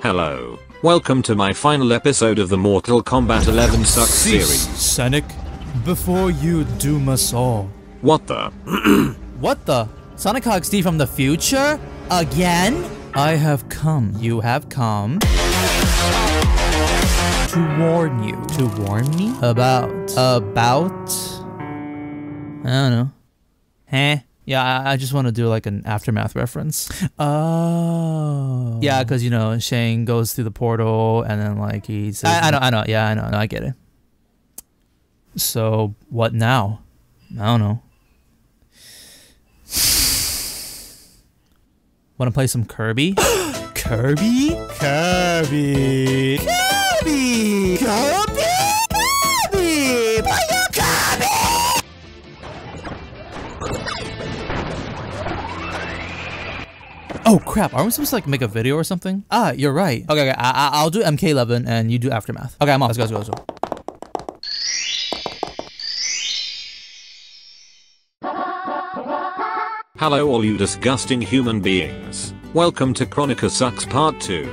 Hello, welcome to my final episode of the Mortal Kombat 11 SUCKS series. Sonic, before you doom us all. What the? What the? SonicHaXD from the future? Again? I have come. You have come. To warn you. To warn me? About? I don't know. Yeah, I just want to do like an Aftermath reference. Oh. Yeah, because you know, Shane goes through the portal and then like he's... I know, yeah, I know, I get it. So, what now? I don't know. Wanna play some Kirby? Kirby? Kirby! Kirby! Kirby! Kirby! Play your Kirby! Oh crap, aren't we supposed to like make a video or something? Ah, you're right. Okay, I'll do MK11 and you do Aftermath. Okay, I'm off. Let's go. Hello all you disgusting human beings. Welcome to Kronika Sucks Part 2,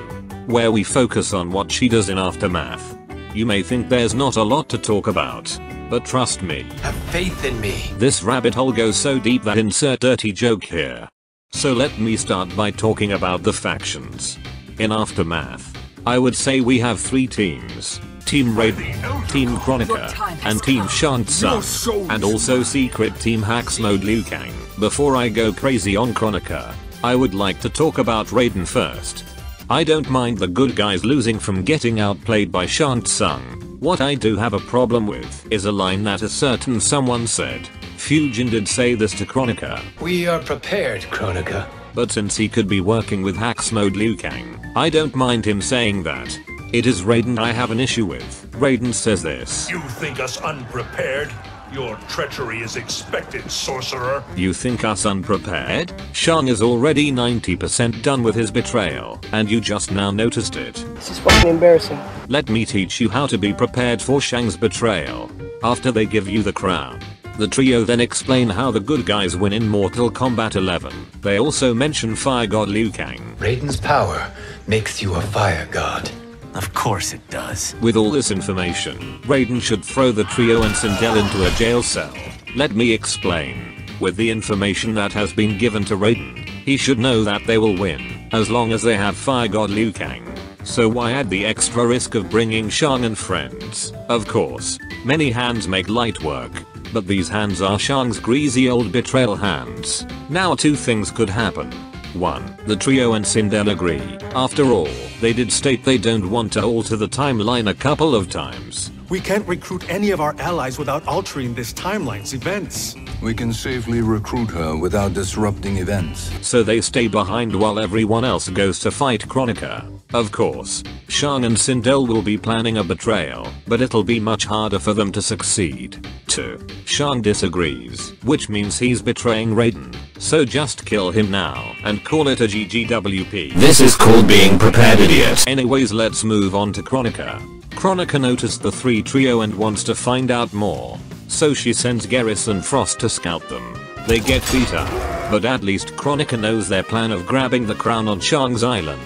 where we focus on what she does in Aftermath. You may think there's not a lot to talk about, but trust me. Have faith in me. This rabbit hole goes so deep that insert dirty joke here. So let me start by talking about the factions. In Aftermath, I would say we have three teams. Team Raiden, Team Kronika, and Team Shao Kahn, and also Secret Team Hacks Mode Liu Kang. Before I go crazy on Kronika, I would like to talk about Raiden first. I don't mind the good guys losing from getting outplayed by Shao Kahn. What I do have a problem with is a line that a certain someone said. Fusion did say this to Kronika. We are prepared, Kronika. But since he could be working with Hacks Mode Liu Kang, I don't mind him saying that. It is Raiden I have an issue with. Raiden says this. You think us unprepared? Your treachery is expected, sorcerer. You think us unprepared? Shang is already 90% done with his betrayal, and you just now noticed it. This is fucking embarrassing. Let me teach you how to be prepared for Shang's betrayal. After they give you the crown, the trio then explain how the good guys win in Mortal Kombat 11. They also mention Fire God Liu Kang. Raiden's power makes you a fire god. Of course it does. With all this information, Raiden should throw the trio and Sindel into a jail cell. Let me explain. With the information that has been given to Raiden, he should know that they will win, as long as they have Fire God Liu Kang. So why add the extra risk of bringing Shang and friends? Of course, many hands make light work, but these hands are Shang's greasy old betrayal hands. Now two things could happen. 1. The trio and Sindel agree. After all, they did state they don't want to alter the timeline a couple of times. We can't recruit any of our allies without altering this timeline's events. We can safely recruit her without disrupting events. So they stay behind while everyone else goes to fight Kronika. Of course, Shang and Sindel will be planning a betrayal, but it'll be much harder for them to succeed. 2. Shang disagrees, which means he's betraying Raiden. So just kill him now and call it a GGWP. This is called being prepared, idiot. Anyways, let's move on to Kronika. Kronika noticed the three trio and wants to find out more. So she sends Geras and Frost to scout them. They get beat up, but at least Kronika knows their plan of grabbing the crown on Shang's island.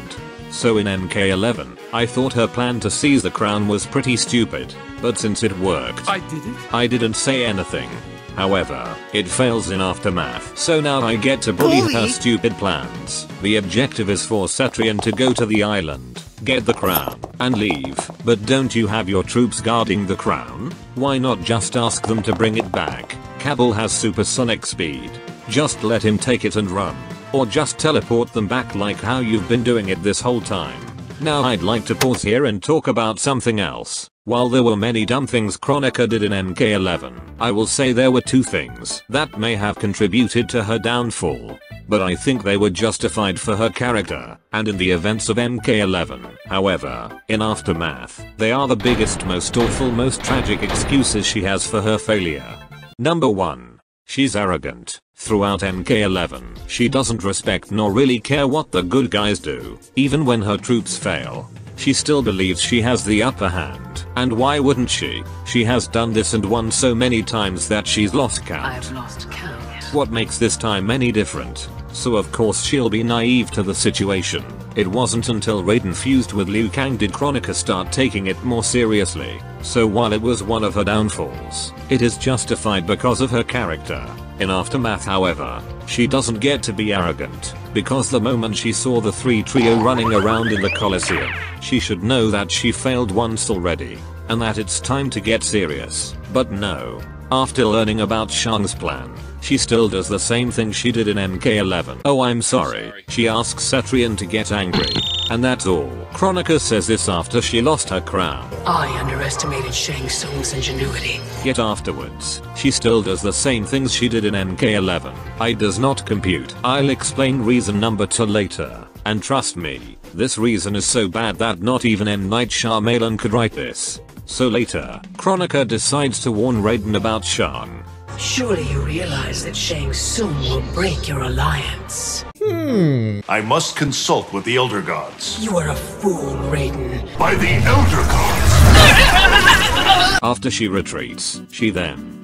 So in MK11, I thought her plan to seize the crown was pretty stupid, but since it worked, I didn't say anything. However, it fails in Aftermath, so now I get to bully her stupid plans. The objective is for Cetrion to go to the island, get the crown, and leave. But don't you have your troops guarding the crown? Why not just ask them to bring it back? Kabal has supersonic speed. Just let him take it and run. Or just teleport them back like how you've been doing it this whole time. Now I'd like to pause here and talk about something else. While there were many dumb things Kronika did in MK11, I will say there were two things that may have contributed to her downfall. But I think they were justified for her character, and in the events of MK11. However, in Aftermath, they are the biggest, most awful, most tragic excuses she has for her failure. Number 1. She's arrogant. Throughout MK11, she doesn't respect nor really care what the good guys do. Even when her troops fail, she still believes she has the upper hand. And why wouldn't she? She has done this and won so many times that she's lost count. I've lost count. What makes this time any different? So of course she'll be naive to the situation. It wasn't until Raiden fused with Liu Kang did Kronika start taking it more seriously. So while it was one of her downfalls, it is justified because of her character. In Aftermath however, she doesn't get to be arrogant, because the moment she saw the three trio running around in the Colosseum, she should know that she failed once already, and that it's time to get serious. But no. After learning about Shang's plan, she still does the same thing she did in MK11. Oh, I'm sorry. She asks Cetrion to get angry. And that's all. Kronika says this after she lost her crown. I underestimated Shang Tsung's ingenuity. Yet afterwards, she still does the same things she did in MK11. I does not compute. I'll explain reason number 2 later. And trust me, this reason is so bad that not even M. Night Shyamalan could write this. So later, Kronika decides to warn Raiden about Shang. Surely you realize that Shang Tsung will break your alliance. I must consult with the Elder Gods. You are a fool, Raiden. By the Elder Gods! After she retreats, she then...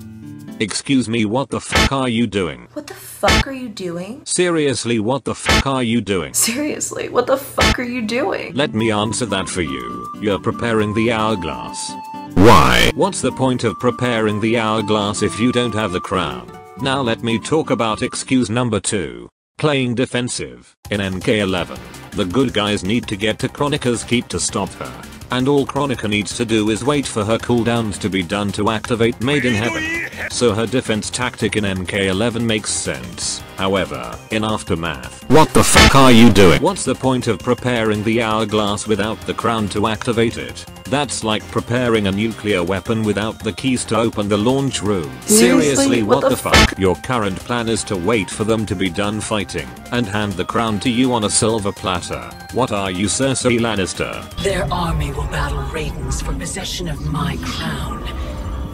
Excuse me, what the fuck are you doing? What the fuck are you doing? Seriously, what the fuck are you doing? Seriously, what the fuck are you doing? Let me answer that for you. You're preparing the hourglass. Why? What's the point of preparing the hourglass if you don't have the crown? Now let me talk about excuse number 2. Playing defensive. In MK11, the good guys need to get to Kronika's keep to stop her. And all Kronika needs to do is wait for her cooldowns to be done to activate Made in Heaven. So her defense tactic in MK11 makes sense. However, in Aftermath, what the fuck are you doing? What's the point of preparing the hourglass without the crown to activate it? That's like preparing a nuclear weapon without the keys to open the launch room. Seriously, what the fuck? Your current plan is to wait for them to be done fighting and hand the crown to you on a silver platter. What are you, Cersei Lannister? Their army will battle Raidens for possession of my crown,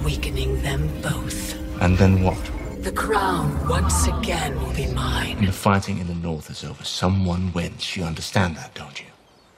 weakening them both. And then what? The crown once again will be mine. When the fighting in the north is over, someone wins. You understand that, don't you?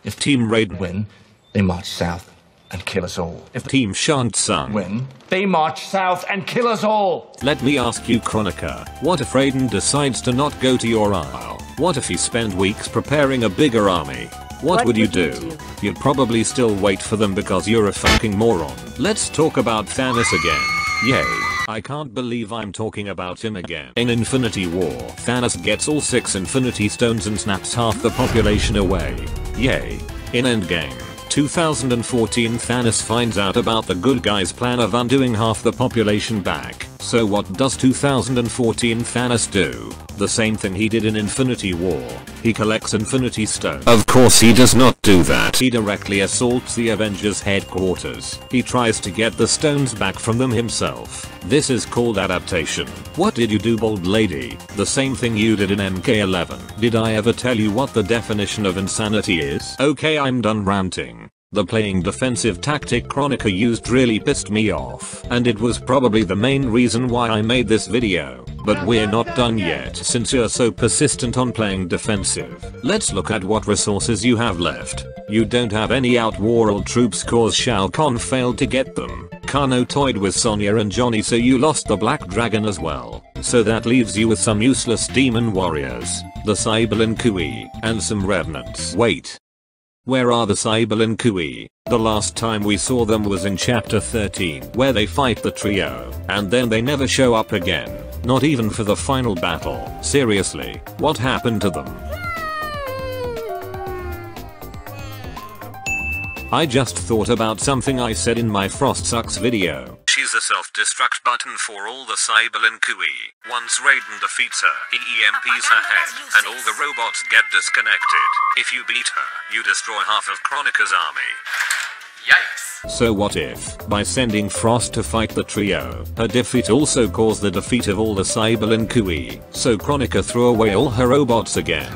If Team Raiden win, they march south and kill us all. If Team Shang Tsung win, they march south and kill us all. Let me ask you, Kronika, what if Raiden decides to not go to your isle? What if he spent weeks preparing a bigger army? What would you do? You'd probably still wait for them because you're a fucking moron. Let's talk about Thanos again. Yay. I can't believe I'm talking about him again. In Infinity War, Thanos gets all 6 Infinity Stones and snaps half the population away. Yay. In Endgame 2014, Thanos finds out about the good guys' plan of undoing half the population back. So what does 2014 Thanos do? The same thing he did in Infinity War. He collects Infinity Stones. Of course he does not do that. He directly assaults the Avengers headquarters. He tries to get the stones back from them himself. This is called adaptation. What did you do, bold lady? The same thing you did in MK11. Did I ever tell you what the definition of insanity is? Okay, I'm done ranting. The playing defensive tactic Kronika used really pissed me off, and it was probably the main reason why I made this video. But we're not done yet since you're so persistent on playing defensive. Let's look at what resources you have left. You don't have any outworld troops cause Shao Kahn failed to get them. Kano toyed with Sonya and Johnny, so you lost the Black Dragon as well. So that leaves you with some useless demon warriors, the Cybele Kui, and some revenants. Wait. Where are the Cybele Kui? The last time we saw them was in chapter 13, where they fight the trio, and then they never show up again. Not even for the final battle. Seriously, what happened to them? I just thought about something I said in my Frost Sucks video. She's the self-destruct button for all the Cybele Kui. Once Raiden defeats her, he EMPs her head, and all the robots get disconnected. If you beat her, you destroy half of Kronika's army. Yikes. So what if, by sending Frost to fight the trio, her defeat also caused the defeat of all the Cybele Kui, so Kronika threw away all her robots again?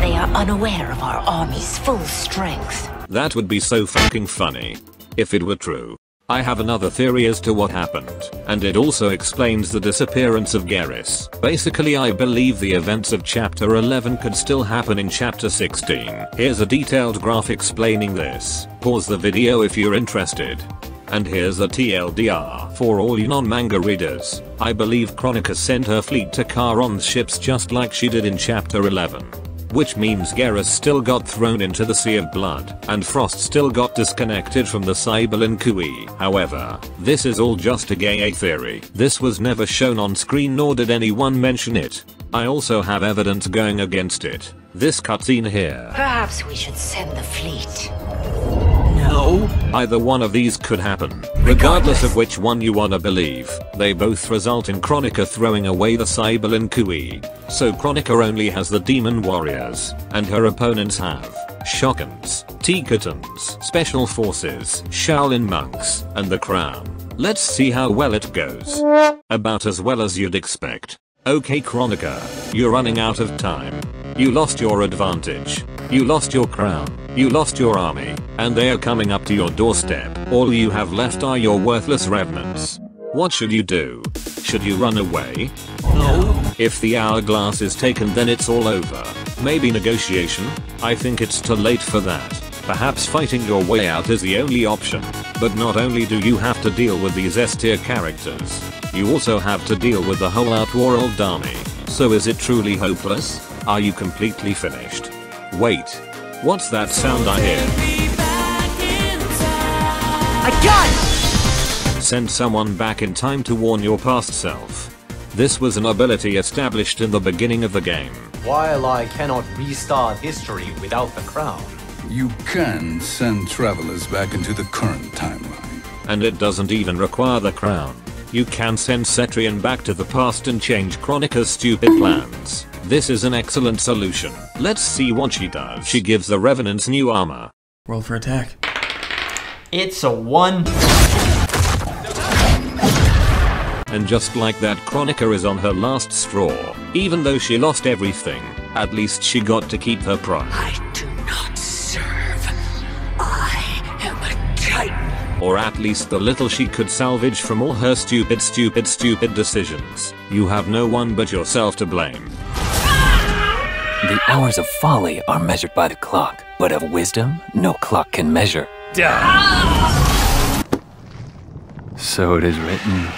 They are unaware of our army's full strength. That would be so fucking funny. If it were true. I have another theory as to what happened, and it also explains the disappearance of Geras. Basically, I believe the events of chapter 11 could still happen in chapter 16. Here's a detailed graph explaining this. Pause the video if you're interested. And here's a TLDR for all you non-manga readers. I believe Kronika sent her fleet to Charon's ships just like she did in chapter 11. Which means Geras still got thrown into the Sea of Blood, and Frost still got disconnected from the Cybele Kui. However, this is all just a gay theory. This was never shown on screen nor did anyone mention it. I also have evidence going against it. This cutscene here. Perhaps we should send the fleet. No. Either one of these could happen. Regardless of which one you wanna believe, they both result in Kronika throwing away the Cybele Kui. So Kronika only has the demon warriors, and her opponents have Shockans, Tikatans, Special Forces, Shaolin monks, and the Crown. Let's see how well it goes. About as well as you'd expect. Okay Kronika, you're running out of time. You lost your advantage. You lost your crown. You lost your army. And they are coming up to your doorstep. All you have left are your worthless revenants. What should you do? Should you run away? No. If the hourglass is taken then it's all over. Maybe negotiation? I think it's too late for that. Perhaps fighting your way out is the only option. But not only do you have to deal with these S-tier characters, you also have to deal with the whole Outworld army. So is it truly hopeless? Are you completely finished? Wait. What's that sound I hear? I got it! Send someone back in time to warn your past self. This was an ability established in the beginning of the game. While I cannot restart history without the crown, You can send travelers back into the current timeline. And it doesn't even require the crown. You can send Cetrion back to the past and change Kronika's stupid plans. This is an excellent solution. Let's see what she does. She gives the Revenants new armor. Roll for attack. it's a 1. And just like that, Kronika is on her last straw. Even though she lost everything, at least she got to keep her pride. I do not serve. I am a titan. Or at least the little she could salvage from all her stupid decisions. You have no one but yourself to blame. The hours of folly are measured by the clock, but of wisdom, no clock can measure. So it is written.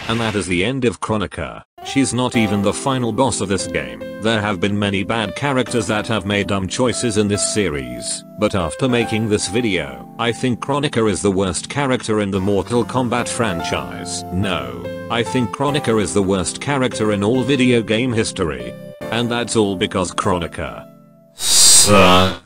And that is the end of Kronika. She's not even the final boss of this game. There have been many bad characters that have made dumb choices in this series, but after making this video, I think Kronika is the worst character in the Mortal Kombat franchise. No, I think Kronika is the worst character in all video game history. And that's all because Kronika sucks.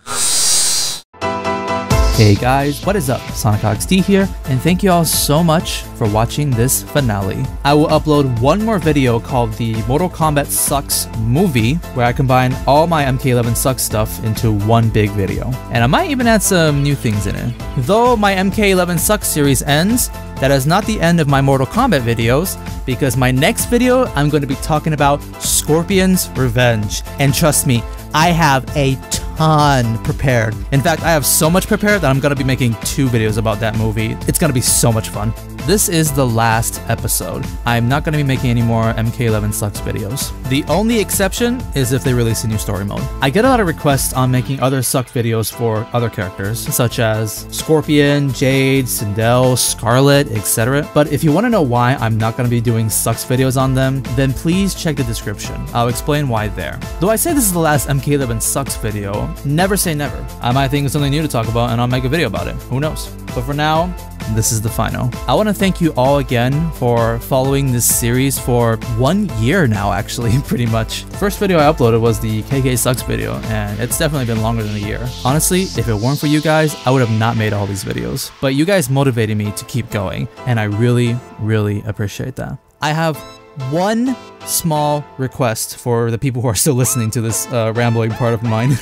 Hey guys, what is up? SonicHaXD here, and thank you all so much for watching this finale. I will upload one more video called the Mortal Kombat Sucks movie, where I combine all my MK11 Sucks stuff into one big video. And I might even add some new things in it. Though my MK11 Sucks series ends, that is not the end of my Mortal Kombat videos, because my next video I'm going to be talking about Scorpion's Revenge. And trust me, I have a ton prepared. In fact, I have so much prepared that I'm going to be making 2 videos about that movie. It's going to be so much fun. This is the last episode. I'm not going to be making any more MK11 Sucks videos. The only exception is if they release a new story mode. I get a lot of requests on making other Sucks videos for other characters, such as Scorpion, Jade, Sindel, Skarlet, etc. But if you want to know why I'm not going to be doing Sucks videos on them, then please check the description. I'll explain why there. Though I say this is the last MK11 Sucks video, never say never. I might think of something new to talk about and I'll make a video about it. Who knows? But for now, this is the final. I want to thank you all again for following this series for 1 year now, actually, pretty much. The first video I uploaded was the KK Sucks video, and it's definitely been longer than a year. Honestly, if it weren't for you guys, I would have not made all these videos. But you guys motivated me to keep going, and I really, really appreciate that. I have one small request for the people who are still listening to this rambling part of mine.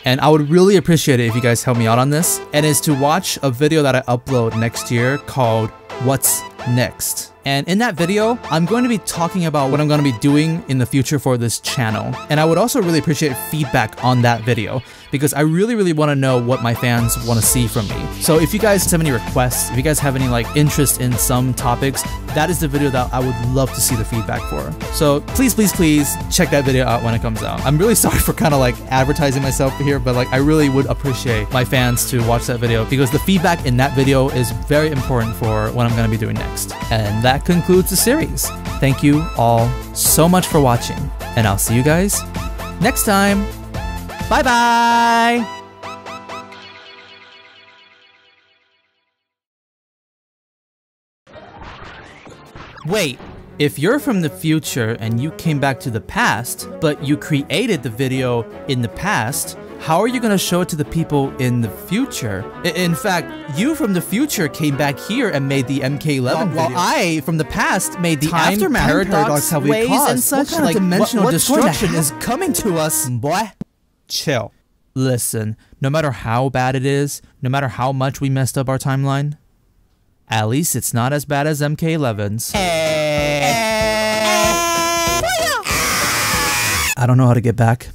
And I would really appreciate it if you guys help me out on this, and is to watch a video that I upload next year called What's Next. And in that video, I'm going to be talking about what I'm going to be doing in the future for this channel. And I would also really appreciate feedback on that video, because I really want to know what my fans want to see from me. So if you guys have any requests, if you guys have any like interest in some topics, that is the video that I would love to see the feedback for. So please check that video out when it comes out. I'm really sorry for kind of like advertising myself here, but like I really would appreciate my fans to watch that video, because the feedback in that video is very important for what I'm going to be doing next. And that concludes the series. Thank you all so much for watching, and I'll see you guys next time. Bye bye! Wait, if you're from the future and you came back to the past, but you created the video in the past, how are you going to show it to the people in the future? In fact, you from the future came back here and made the MK11 video. While I, from the past, made the aftermath paradox have we caused and such. What kind of dimensional destruction is coming to us? Boy, chill. Listen, no matter how bad it is, no matter how much we messed up our timeline, at least it's not as bad as MK11's. I don't know how to get back.